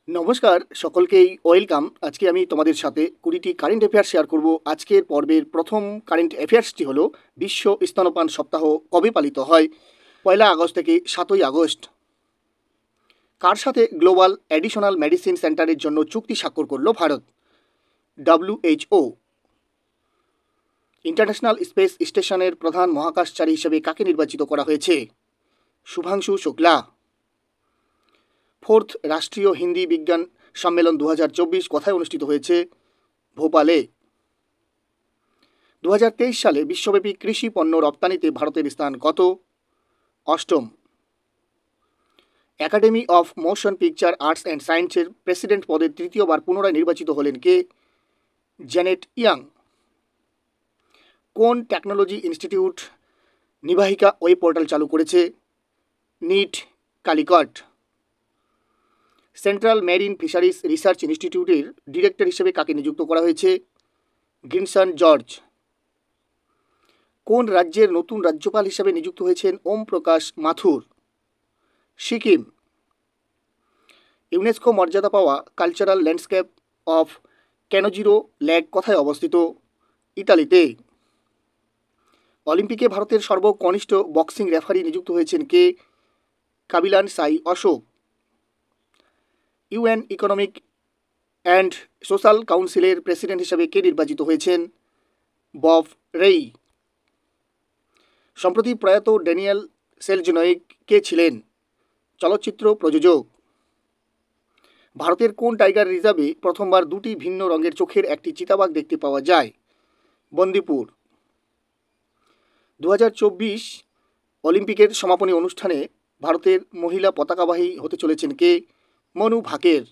নমস্কার সকলকেই ওয়েলকাম। আজকে আমি তোমাদের সাথে 20টি কারেন্ট অ্যাফেয়ার্স শেয়ার করব। আজকের পর্বের প্রথম কারেন্ট অ্যাফেয়ার্সটি হলো বিশ্ব স্তন্যপান সপ্তাহ কবে পালিত হয়? 1 আগস্ট থেকে 7 আগস্ট। কার সাথে গ্লোবাল অ্যাডিশনাল মেডিসিন সেন্টারের জন্য চুক্তি স্বাক্ষর করল ভারত? WHO। ইন্টারন্যাশনাল স্পেস স্টেশনের প্রধান মহাকাশচারী হিসেবে কাকে নির্বাচিত করা হয়েছে? শুভাংশু শুক্লা। ফোর্থ রাষ্ট্রীয় হিন্দি বিজ্ঞান সম্মেলন 2024 কোথায় অনুষ্ঠিত হয়েছে? ভোপালে। 2023 সালে বিশ্বব্যাপী কৃষি পণ্য রপ্তানিতে ভারতের স্থান কত? অষ্টম। Academy of motion picture arts and সায়েন্সের প্রেসিডেন্ট পদে তৃতীয়বার পুনরায় নির্বাচিত হলেন কে? Janet Yang. কোন টেকনোলজি ইনস্টিটিউট নিবাহিকা ওয়েব পোর্টাল চালু করেছে? NIT Calicut. Central marine fisheries research ইনস্টিটিউটের ডিরেক্টর হিসেবে কাকে নিযুক্ত করা হয়েছে? গ্রিনসন জর্জ। কোন রাজ্যের নতুন রাজ্যপাল হিসেবে নিযুক্ত হয়েছেন ওম প্রকাশ মাথুর? সিকিম। ইউনেস্কো মর্যাদা পাওয়া কালচারাল ল্যান্ডস্কেপ অফ ক্যানোজিরো লেক কোথায় অবস্থিত? ইতালিতে। অলিম্পিকে ভারতের সর্বকনিষ্ঠ বক্সিং রেফারি নিযুক্ত হয়েছেন কে? Kabilan Sai Ashok. UN economic and social কাউন্সিলের প্রেসিডেন্ট হিসেবে কে নির্বাচিত হয়েছেন? বব রেই। সম্প্রতি প্রয়াত ড্যানিয়েল সেলজনয়িক কে ছিলেন? চলচ্চিত্র প্রযোজক। ভারতের কোন টাইগার রিজার্ভে প্রথমবার দুটি ভিন্ন রঙের চোখের একটি চিতাবাঘ দেখতে পাওয়া যায়? বন্দিপুর। 2024 অলিম্পিকের সমাপনী অনুষ্ঠানে ভারতের মহিলা পতাকাবাহী হতে চলেছেন কে? মনু ভাকের।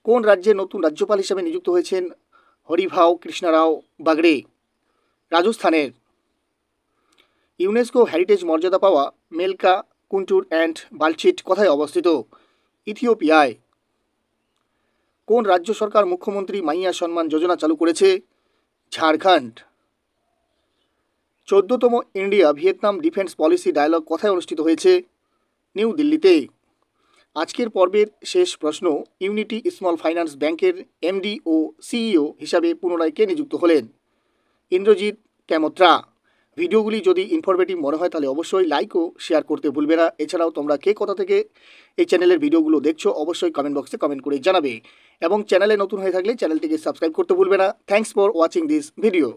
কোন রাজ্যের নতুন রাজ্যপাল হিসেবে নিযুক্ত হয়েছেন হরিভাও কৃষ্ণারাও বাগড়ে? রাজস্থানের। ইউনেস্কো হেরিটেজ মর্যাদা পাওয়া মেলকা কুন্টুর অ্যান্ড বালচিট কোথায় অবস্থিত? ইথিওপিয়ায়। কোন রাজ্য সরকার মুখ্যমন্ত্রী মাইয়া সম্মান যোজনা চালু করেছে? ঝাড়খণ্ড। 14তম India Vietnam defence policy dialogue কোথায় অনুষ্ঠিত হয়েছে? নিউ দিল্লিতে। আজকের পর্বের শেষ প্রশ্ন, ইউনিটি স্মল ফাইন্যান্স ব্যাংকের এমডি ও সিইও হিসাবে পুনরায় কে নিযুক্ত হলেন? ইন্দ্রজিৎ ক্যামোত্রা। ভিডিওগুলি যদি ইনফরমেটিভ মনে হয় তাহলে অবশ্যই লাইক ও শেয়ার করতে ভুলবে না। এছাড়াও তোমরা কে কোথা থেকে এই চ্যানেলের ভিডিওগুলো দেখছো অবশ্যই কমেন্ট বক্সে কমেন্ট করে জানাবে, এবং চ্যানেলে নতুন হয়ে থাকলে চ্যানেলটিকে সাবস্ক্রাইব করতে ভুলবে না। Thanks for watching this video.